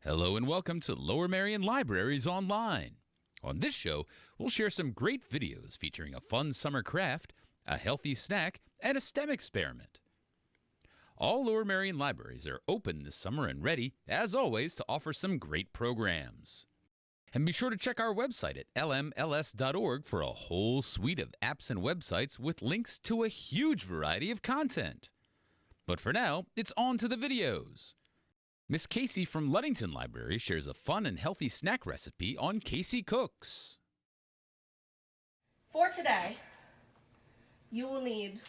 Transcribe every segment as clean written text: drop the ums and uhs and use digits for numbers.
Hello and welcome to Lower Merion Libraries Online. On this show, we'll share some great videos featuring a fun summer craft, a healthy snack, and a STEM experiment. All Lower Merion libraries are open this summer and ready, as always, to offer some great programs. And be sure to check our website at lmls.org for a whole suite of apps and websites with links to a huge variety of content. But for now, it's on to the videos. Miss Casey from Ludington Library shares a fun and healthy snack recipe on Casey Cooks. For today, you will need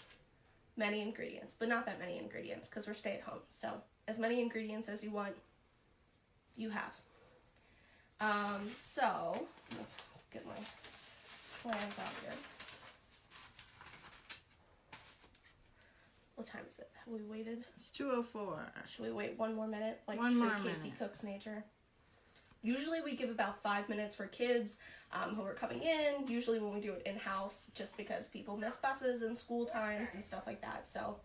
many ingredients, but not that many ingredients because we're stay at home. So as many ingredients as you want, you have. So, get my plans out here. What time is it? Have we waited? It's 2:04. Should we wait one more minute? Like One more Casey minute. Cooks nature. Usually we give about 5 minutes for kids who are coming in. Usually when we do it in-house, just because people miss buses and school times and stuff like that. So,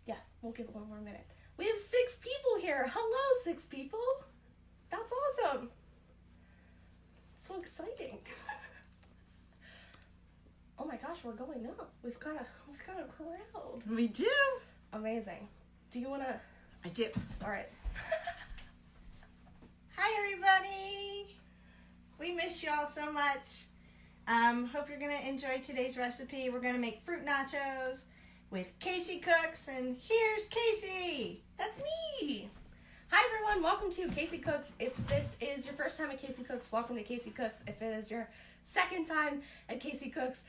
yeah, we'll give it one more minute. We have 6 people here. Hello, 6 people. That's awesome. So exciting. Oh my gosh, we're going up. We've got a crowd. We do. Amazing. Do you wanna? I do. All right. Hi, everybody. We miss y'all so much. Hope you're gonna enjoy today's recipe. We're gonna make fruit nachos with Casey Cooks, and here's Casey. That's me. Hi everyone, welcome to Casey Cooks. If this is your first time at Casey Cooks, welcome to Casey Cooks. If it is your second time at Casey Cooks,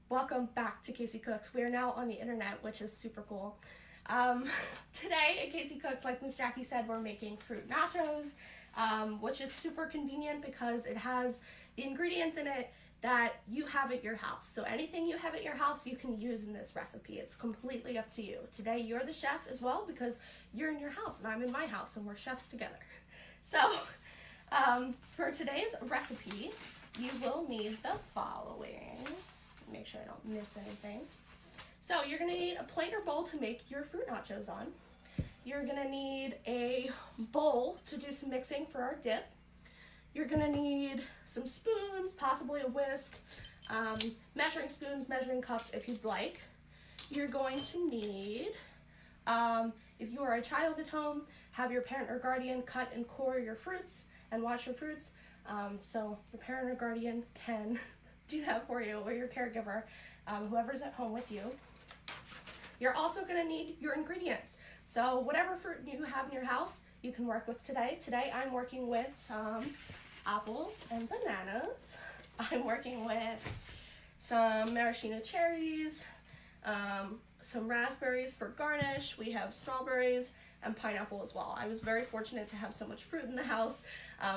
welcome back to Casey Cooks. We are now on the internet, which is super cool. Today at Casey Cooks, like Miss Jackie said, we're making fruit nachos, which is super convenient because it has the ingredients in it that you have at your house. So anything you have at your house, you can use in this recipe. It's completely up to you. Today, you're the chef as well because you're in your house and I'm in my house and we're chefs together. So for today's recipe, you will need the following. Make sure I don't miss anything. So you're gonna need a plate or bowl to make your fruit nachos on. You're gonna need a bowl to do some mixing for our dip. You're gonna need some spoons, possibly a whisk, measuring spoons, measuring cups if you'd like. You're going to need, if you are a child at home, have your parent or guardian cut and core your fruits and wash your fruits. So your parent or guardian can do that for you, or your caregiver, whoever's at home with you. You're also gonna need your ingredients. So whatever fruit you have in your house, you can work with today. Today I'm working with some apples and bananas. I'm working with some maraschino cherries, some raspberries for garnish. We have strawberries and pineapple as well. I was very fortunate to have so much fruit in the house.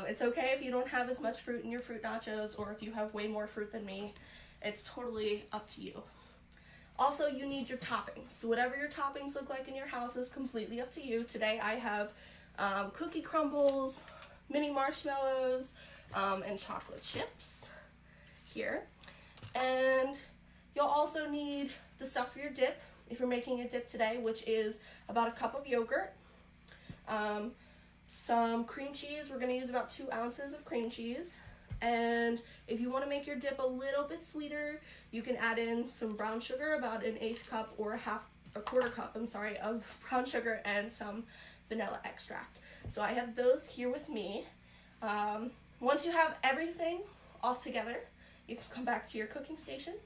It's okay if you don't have as much fruit in your fruit nachos, or if you have way more fruit than me. It's totally up to you. Also, you need your toppings. So whatever your toppings look like in your house is completely up to you. Today I have cookie crumbles, mini marshmallows, and chocolate chips here. And you'll also need the stuff for your dip, if you're making a dip today, which is about a cup of yogurt, some cream cheese. We're gonna use about 2 ounces of cream cheese. And if you wanna make your dip a little bit sweeter, you can add in some brown sugar, about an 1/8 cup or a quarter cup, of brown sugar and some vanilla extract. So I have those here with me. Once you have everything all together, you can come back to your cooking station.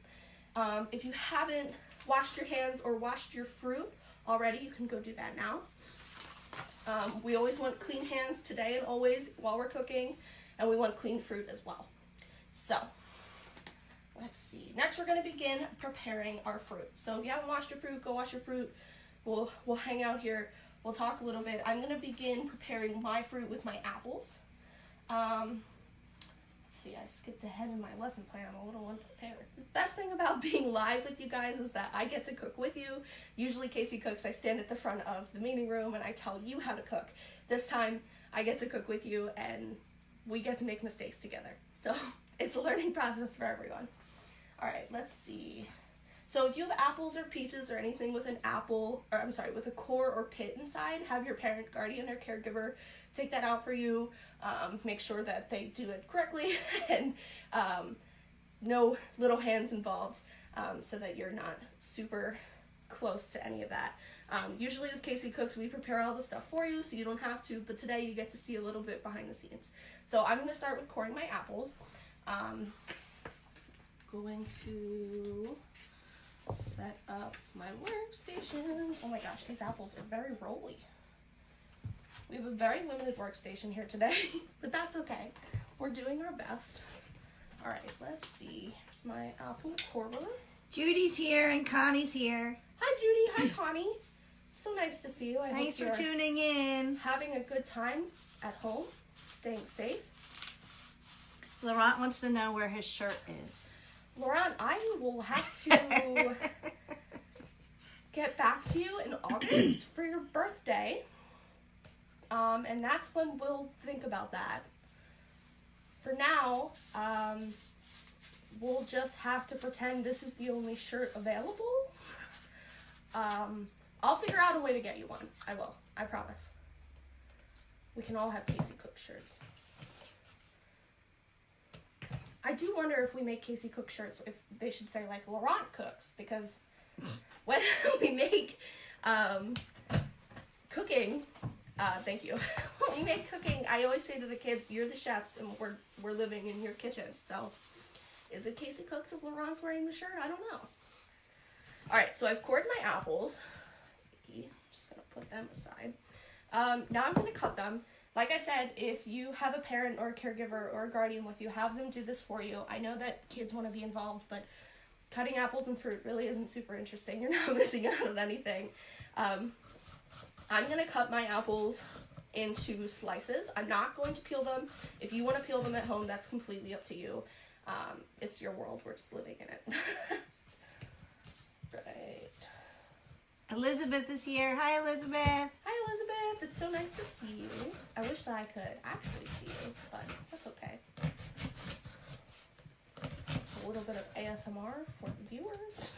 If you haven't washed your hands or washed your fruit already, you can go do that now. We always want clean hands today and always while we're cooking, and we want clean fruit as well. So let's see. Next, we're going to begin preparing our fruit. So if you haven't washed your fruit, go wash your fruit. We'll hang out here. We'll talk a little bit. I'm going to begin preparing my fruit with my apples. Let's see, I skipped ahead in my lesson plan. I'm a little unprepared. The best thing about being live with you guys is that I get to cook with you. Usually Casey Cooks, I stand at the front of the meeting room and I tell you how to cook. This time I get to cook with you and we get to make mistakes together. So it's a learning process for everyone. All right, let's see. So if you have apples or peaches or anything with an apple, or I'm sorry, with a core or pit inside, have your parent, guardian, or caregiver take that out for you. Make sure that they do it correctly and no little hands involved, so that you're not super close to any of that. Usually with Casey Cooks, we prepare all the stuff for you, so you don't have to, but today you get to see a little bit behind the scenes. So I'm going to start with coring my apples. Going to set up my workstation. Oh my gosh, these apples are very rolly. We have a very limited workstation here today, but that's okay. We're doing our best. All right, let's see. Here's my apple corer. Judy's here and Connie's here. Hi, Judy. Hi, Connie. So nice to see you. I Thanks hope for you're tuning in. having a good time at home, staying safe. Laurent wants to know where his shirt is. Laurent, I will have to get back to you in August for your birthday. And that's when we'll think about that. For now, we'll just have to pretend this is the only shirt available. I'll figure out a way to get you one. I will. I promise. We can all have Casey Cook shirts. I do wonder if we make Casey Cook shirts, if they should say like Laurent Cooks, because when we make cooking, thank you. When we make cooking, I always say to the kids, "You're the chefs, and we're living in your kitchen." So, is it Casey Cooks if Laurent's wearing the shirt? I don't know. All right, so I've cored my apples. I'm just gonna put them aside. Now I'm gonna cut them. Like I said, if you have a parent or a caregiver or a guardian with you, have them do this for you. I know that kids want to be involved, but cutting apples and fruit really isn't super interesting. You're not missing out on anything. I'm going to cut my apples into slices. I'm not going to peel them. If you want to peel them at home, that's completely up to you. It's your world. We're just living in it. Right. Elizabeth is here. Hi, Elizabeth. Hi, Elizabeth. It's so nice to see you. I wish that I could actually see you, but that's okay. Just a little bit of ASMR for the viewers.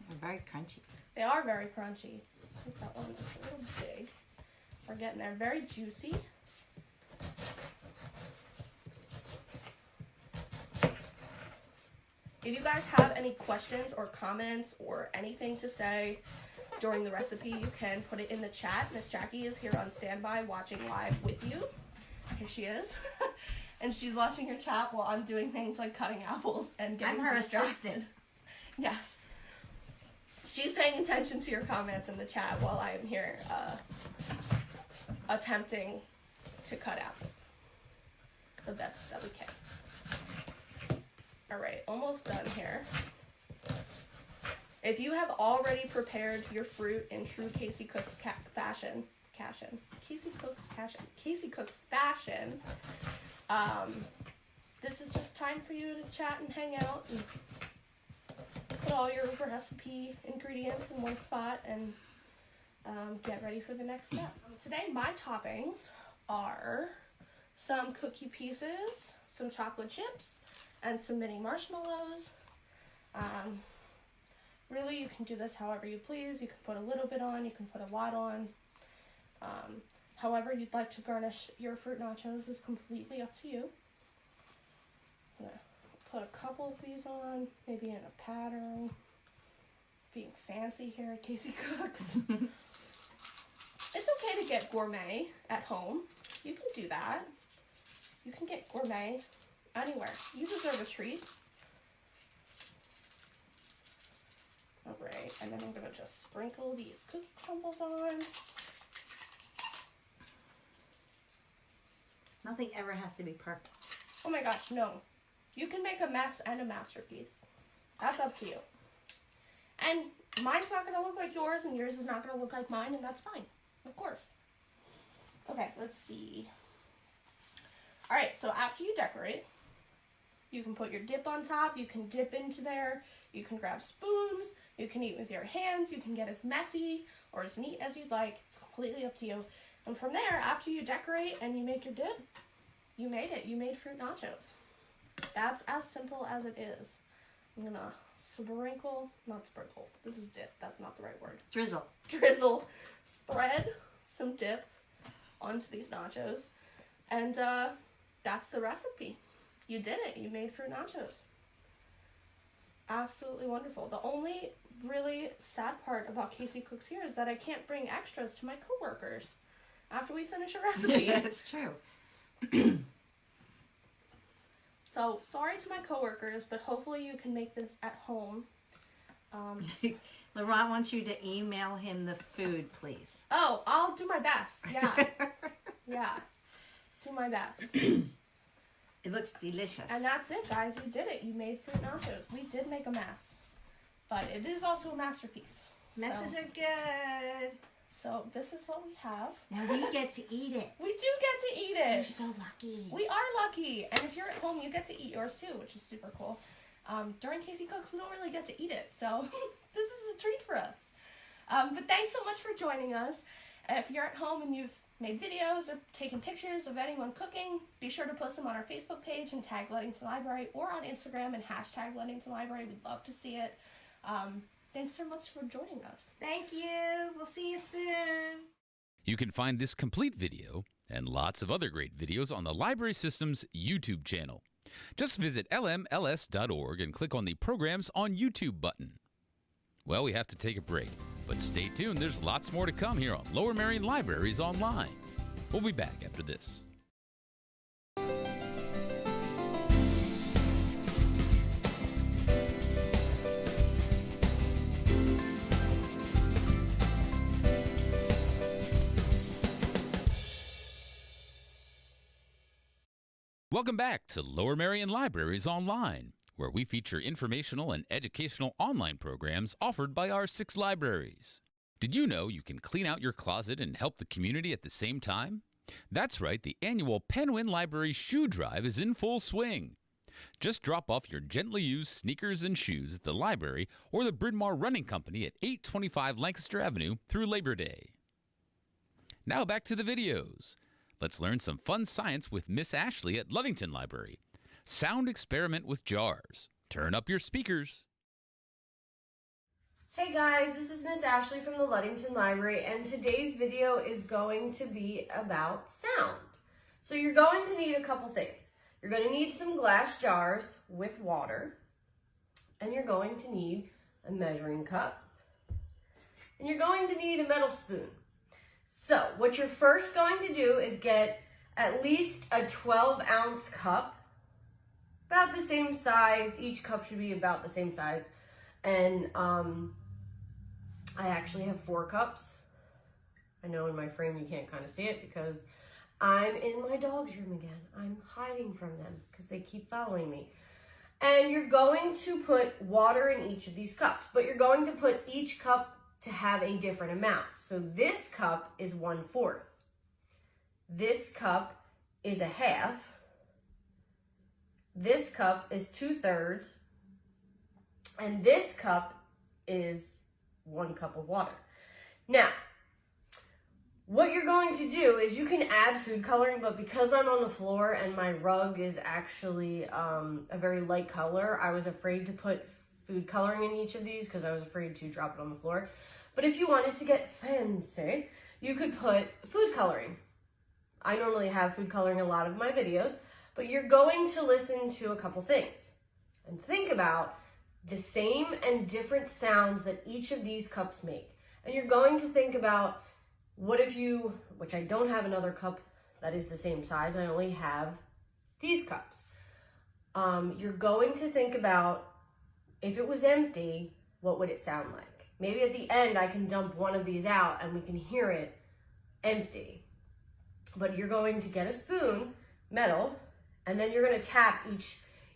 They're very crunchy. They are very crunchy. I think that one is a little big. We're getting there. Very juicy. If you guys have any questions or comments or anything to say during the recipe, you can put it in the chat. Miss Jackie is here on standby watching live with you. Here she is. And she's watching your chat while I'm doing things like cutting apples and getting I'm her distracted. assistant. Yes. She's paying attention to your comments in the chat while I am here attempting to cut apples the best that we can. All right, almost done here. If you have already prepared your fruit in true Casey Cooks fashion, this is just time for you to chat and hang out and put all your recipe ingredients in one spot and get ready for the next step. Today, my toppings are some cookie pieces, some chocolate chips, and some mini marshmallows. Really, you can do this however you please. You can put a little bit on, you can put a lot on. However you'd like to garnish your fruit nachos is completely up to you. I'm gonna put a couple of these on, maybe in a pattern. Being fancy here at Casey Cooks. It's okay to get gourmet at home. You can do that. You can get gourmet anywhere. You deserve a treat. Alright, and then I'm gonna just sprinkle these cookie crumbles on. Nothing ever has to be perfect. Oh my gosh, no. You can make a mess and a masterpiece. That's up to you. And mine's not gonna look like yours, and yours is not gonna look like mine, and that's fine. Of course. Okay, let's see. Alright, so after you decorate, you can put your dip on top, you can dip into there, you can grab spoons, you can eat with your hands, you can get as messy or as neat as you'd like. It's completely up to you. And from there, after you decorate and you make your dip, you made it. You made fruit nachos. That's as simple as it is. I'm gonna sprinkle, not sprinkle, this is dip, that's not the right word. Drizzle. Drizzle, spread some dip onto these nachos, and that's the recipe. You did it, you made fruit nachos. Absolutely wonderful. The only really sad part about Casey Cooks here is that I can't bring extras to my coworkers after we finish a recipe. Yeah, it's true. So sorry to my coworkers, but hopefully you can make this at home. Laurent wants you to email him the food, please. Oh, I'll do my best. Yeah. Yeah. Do my best. It looks delicious. And that's it, guys. You did it. You made fruit nachos. We did make a mess, but it is also a masterpiece. Messes are good. So this is what we have. Now we get to eat it. We do get to eat it. We're so lucky. We are lucky. And if you're at home, you get to eat yours too, which is super cool. During Casey Cooks, we don't really get to eat it, so this is a treat for us. But thanks so much for joining us. If you're at home and you've made videos or taken pictures of anyone cooking, be sure to post them on our Facebook page and tag Ludington Library, or on Instagram and hashtag Ludington Library. We'd love to see it. Thanks so much for joining us. Thank you. We'll see you soon. You can find this complete video and lots of other great videos on the Library System's YouTube channel. Just visit lmls.org and click on the Programs on YouTube button. Well, we have to take a break, but stay tuned. There's lots more to come here on Lower Merion Libraries Online. We'll be back after this. Welcome back to Lower Merion Libraries Online, where we feature informational and educational online programs offered by our 6 libraries. Did you know you can clean out your closet and help the community at the same time? That's right, the annual Penguin Library Shoe Drive is in full swing. Just drop off your gently used sneakers and shoes at the library or the Bryn Mawr Running Company at 825 Lancaster Avenue through Labor Day. Now back to the videos. Let's learn some fun science with Miss Ashley at Ludington Library. Sound experiment with jars. Turn up your speakers. Hey guys, this is Miss Ashley from the Ludington Library, and today's video is going to be about sound. So you're going to need a couple things. You're going to need some glass jars with water, and you're going to need a measuring cup, and you're going to need a metal spoon. So what you're first going to do is get at least a 12-ounce cup, about the same size. Each cup should be about the same size. And I actually have 4 cups. I know in my frame you can't kind of see it because I'm in my dog's room again. I'm hiding from them because they keep following me. And you're going to put water in each of these cups, but you're going to put each cup to have a different amount. So this cup is 1/4. This cup is 1/2. This cup is 2/3. And this cup is 1 cup of water. Now, what you're going to do is you can add food coloring, but because I'm on the floor and my rug is actually a very light color, I was afraid to put food coloring in each of these because I was afraid to drop it on the floor. But if you wanted to get fancy, you could put food coloring. I normally have food coloring in a lot of my videos, but you're going to listen to a couple things and think about the same and different sounds that each of these cups make. And you're going to think about, what if you, which I don't have another cup that is the same size, I only have these cups. You're going to think about, if it was empty, what would it sound like? Maybe at the end I can dump one of these out and we can hear it empty. But you're going to get a spoon, metal, and then you're going to tap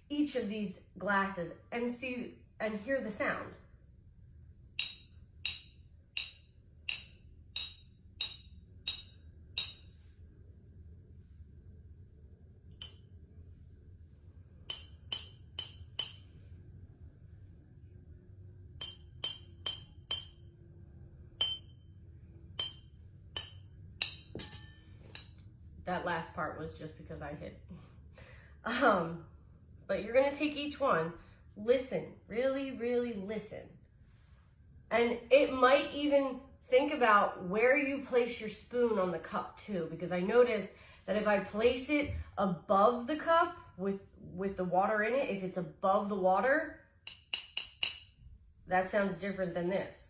each of these glasses and see and hear the sound. That last part was just because I hit. But you're going to take each one, listen, really, really listen. And it might even think about where you place your spoon on the cup too, because I noticed that if I place it above the cup with the water in it, if it's above the water, that sounds different than this.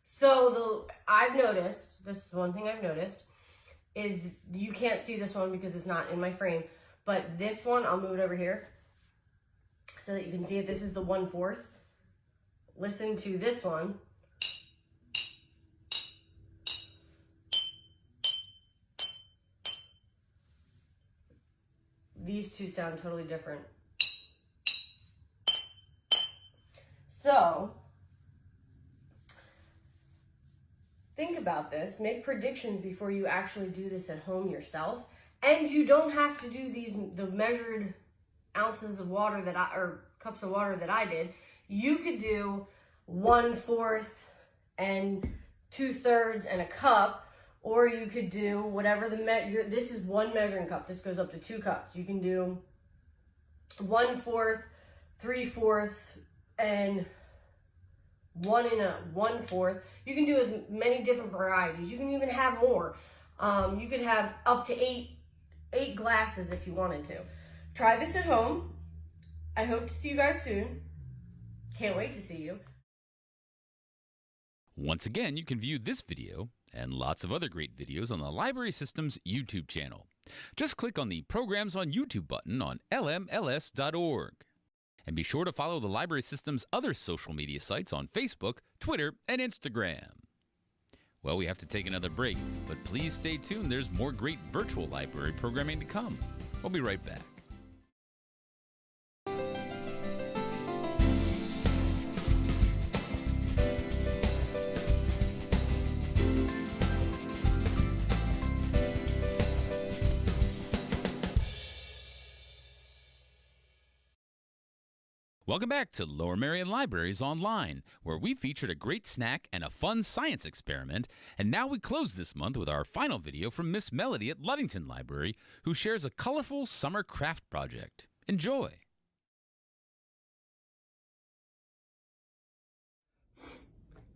So I've noticed, this is one thing I've noticed, is you can't see this one because it's not in my frame, but this one, I'll move it over here so that you can see it. This is the 1/4. Listen to this one. These two sound totally different. So, think about this, make predictions before you actually do this at home yourself. And you don't have to do the measured ounces of water or cups of water that I did. You could do 1/4 and 2/3 and a cup, or you could do whatever this is one measuring cup. This goes up to 2 cups. You can do 1/4, 3/4, and 1 and a 1/4. You can do as many different varieties. You can even have more. You could have up to eight glasses if you wanted to. Try this at home. I hope to see you guys soon. Can't wait to see you. Once again, you can view this video and lots of other great videos on the Library System's YouTube channel. Just click on the Programs on YouTube button on lmls.org. And be sure to follow the Library System's other social media sites on Facebook, Twitter, and Instagram. Well, we have to take another break, but please stay tuned. There's more great virtual library programming to come. We'll be right back. Welcome back to Lower Merion Libraries Online, where we featured a great snack and a fun science experiment. And now we close this month with our final video from Miss Melody at Ludington Library, who shares a colorful summer craft project. Enjoy.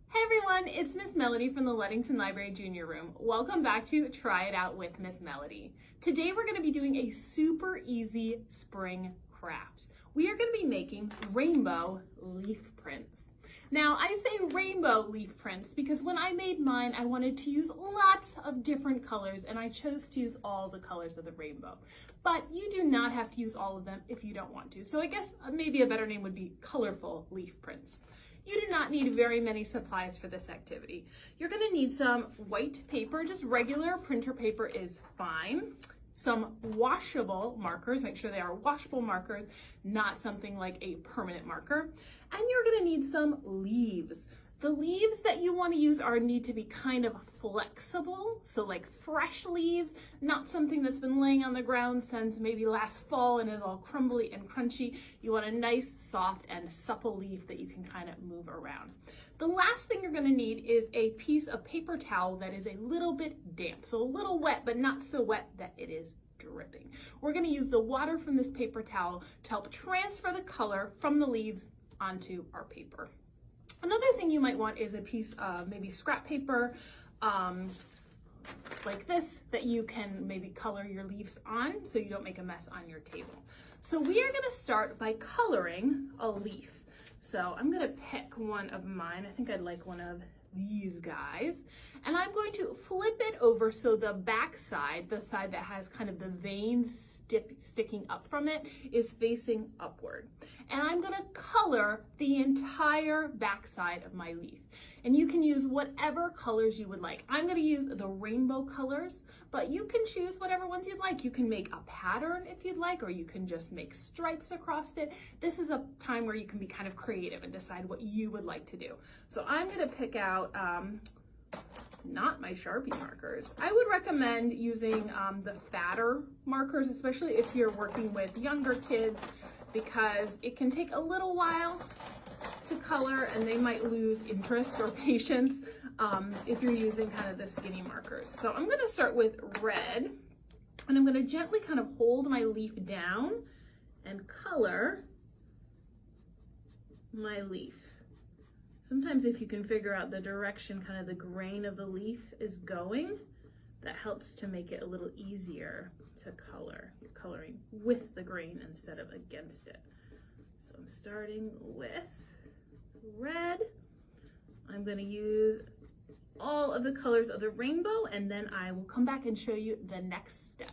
Hey everyone, it's Miss Melody from the Ludington Library Junior Room. Welcome back to Try It Out with Miss Melody. Today we're going to be doing a super easy spring craft. We are going to be making rainbow leaf prints. Now, I say rainbow leaf prints because when I made mine, I wanted to use lots of different colors, and I chose to use all the colors of the rainbow. But you do not have to use all of them if you don't want to. So I guess maybe a better name would be colorful leaf prints. You do not need very many supplies for this activity. You're going to need some white paper, just regular printer paper is fine. Some washable markers, make sure they are washable markers, not something like a permanent marker. And you're going to need some leaves. The leaves that you want to use need to be kind of flexible, so like fresh leaves, not something that's been laying on the ground since maybe last fall and is all crumbly and crunchy. You want a nice, soft, and supple leaf that you can kind of move around. The last thing you're going to need is a piece of paper towel that is a little bit damp, so a little wet, but not so wet that it is dripping. We're going to use the water from this paper towel to help transfer the color from the leaves onto our paper. Another thing you might want is a piece of maybe scrap paper like this that you can maybe color your leaves on so you don't make a mess on your table. So we are going to start by coloring a leaf. So I'm going to pick one of mine. I think I'd like one of these guys. And I'm going to flip it over so the back side, the side that has kind of the veins sticking up from it, is facing upward. And I'm going to color the entire back side of my leaf. And you can use whatever colors you would like. I'm going to use the rainbow colors, but you can choose whatever ones you'd like. You can make a pattern if you'd like, or you can just make stripes across it. This is a time where you can be kind of creative and decide what you would like to do. So I'm going to pick out not my Sharpie markers. I would recommend using the fatter markers, especially if you're working with younger kids. because it can take a little while to color and they might lose interest or patience if you're using kind of the skinny markers. So I'm going to start with red, and I'm going to gently kind of hold my leaf down and color my leaf. Sometimes if you can figure out the direction kind of the grain of the leaf is going, that helps to make it a little easier to color. You're coloring with the grain instead of against it. So I'm starting with red. I'm going to use all of the colors of the rainbow, and then I will come back and show you the next step.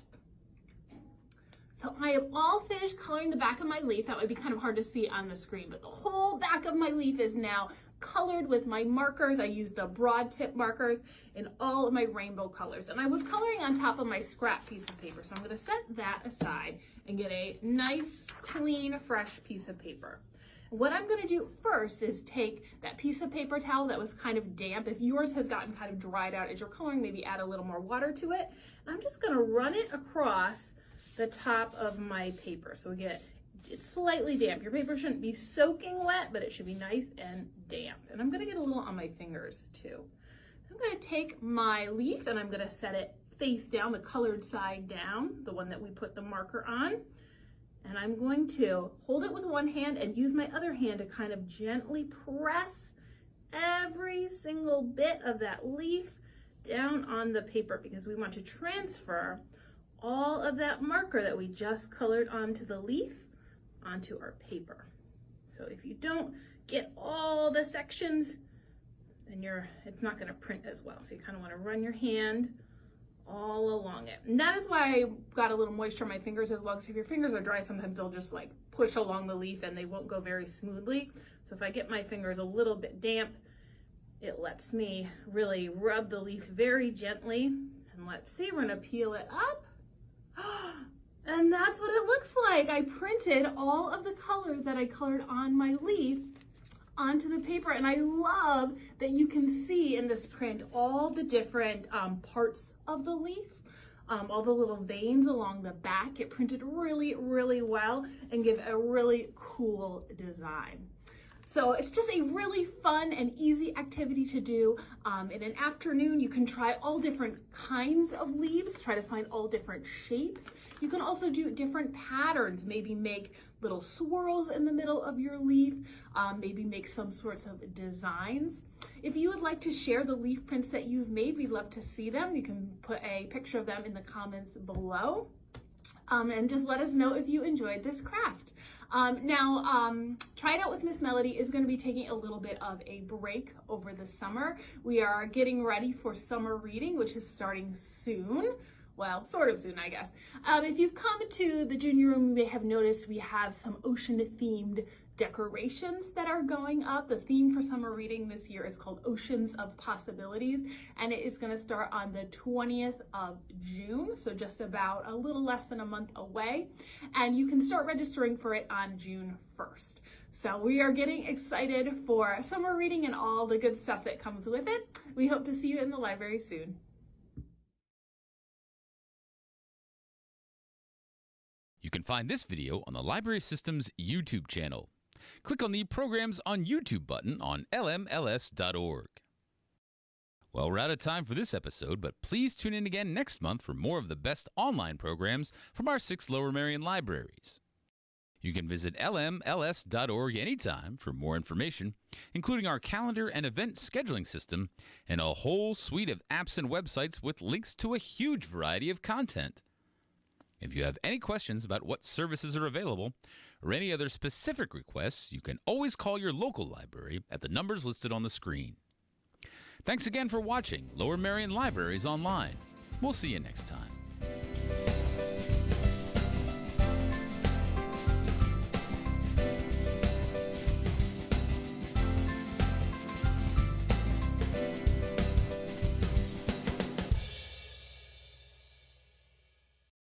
So I have all finished coloring the back of my leaf. That would be kind of hard to see on the screen, but the whole back of my leaf is now colored with my markers. I used the broad tip markers in all of my rainbow colors, and I was coloring on top of my scrap piece of paper. So I'm going to set that aside and get a nice, clean, fresh piece of paper. What I'm going to do first is take that piece of paper towel that was kind of damp. If yours has gotten kind of dried out as you're coloring, maybe add a little more water to it. And I'm just going to run it across the top of my paper. So it's slightly damp. Your paper shouldn't be soaking wet, but it should be nice and damp. And I'm going to get a little on my fingers too. I'm going to take my leaf and I'm going to set it face down, the colored side down, the one that we put the marker on. And I'm going to hold it with one hand and use my other hand to kind of gently press every single bit of that leaf down on the paper, because we want to transfer all of that marker that we just colored onto the leaf onto our paper. So if you don't get all the sections, then it's not going to print as well. So you kind of want to run your hand all along it. And that is why I got a little moisture on my fingers as well, because if your fingers are dry, sometimes they'll just like push along the leaf and they won't go very smoothly. So if I get my fingers a little bit damp, it lets me really rub the leaf very gently. And let's see, we're gonna peel it up. And that's what it looks like. I printed all of the colors that I colored on my leaf onto the paper, and I love that you can see in this print all the different parts of the leaf, all the little veins along the back. It printed really, really well and give a really cool design. So it's just a really fun and easy activity to do. In an afternoon, you can try all different kinds of leaves, try to find all different shapes. You can also do different patterns, maybe make little swirls in the middle of your leaf, maybe make some sorts of designs. If you would like to share the leaf prints that you've made, we'd love to see them. You can put a picture of them in the comments below. And just let us know if you enjoyed this craft. Try It Out with Miss Melody is going to be taking a little bit of a break over the summer. We are getting ready for summer reading, which is starting soon. Well, sort of soon, I guess. If you've come to the junior room, you may have noticed we have some ocean-themed decorations that are going up. The theme for summer reading this year is called Oceans of Possibilities, and it is going to start on the 20th of June, so just about a little less than a month away, and you can start registering for it on June 1st. So we are getting excited for summer reading and all the good stuff that comes with it. We hope to see you in the library soon. You can find this video on the Library System's YouTube channel. Click on the Programs on YouTube button on lmls.org. Well, we're out of time for this episode, but please tune in again next month for more of the best online programs from our 6 Lower Merion libraries. You can visit lmls.org anytime for more information, including our calendar and event scheduling system, and a whole suite of apps and websites with links to a huge variety of content. If you have any questions about what services are available or any other specific requests, you can always call your local library at the numbers listed on the screen. Thanks again for watching Lower Merion Libraries Online. We'll see you next time.